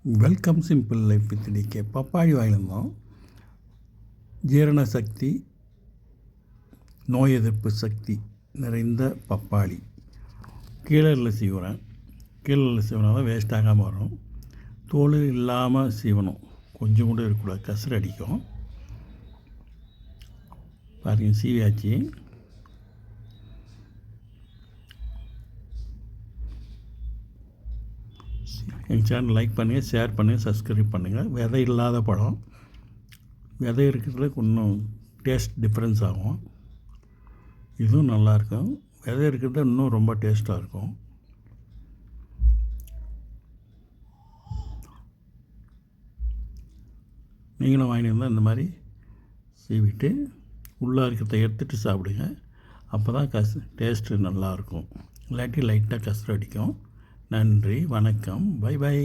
Welcome simple life with DK. பப்பாளி வாங்கியிருந்தோம். ஜீரண சக்தி, நோய் எதிர்ப்பு சக்தி நிறைந்த பப்பாளி. கீழரில் சீவுறேன். கீழரில் சீவனா தான் வேஸ்ட் ஆகாமல் வரும். தோல் இல்லாமல் சீவணும், கொஞ்சம் கூட இருக்கக்கூடாது, கசரு அடிக்கும். பாருங்கள், சீவியாச்சு. எங்கள் சேனல் லைக் பண்ணுங்கள், ஷேர் பண்ணுங்கள், சப்ஸ்கிரைப் பண்ணுங்கள். விதை இல்லாத பழம், விதை இருக்கிறதுல இன்னும் டேஸ்ட் டிஃப்ரென்ஸ் ஆகும். இதுவும் நல்லாயிருக்கும். விதை இருக்கிறது இன்னும் ரொம்ப டேஸ்ட்டாக இருக்கும். நீங்களும் வாங்கிட்டு வந்தால் இந்த மாதிரி சீவிட்டு உள்ளே இருக்கிறத எடுத்துகிட்டு சாப்பிடுங்க. அப்போ தான் டேஸ்ட்டு நல்லாயிருக்கும். இல்லாட்டி லைட்டாக கசரு அடிக்கும். நன்றி, வணக்கம், பை பை.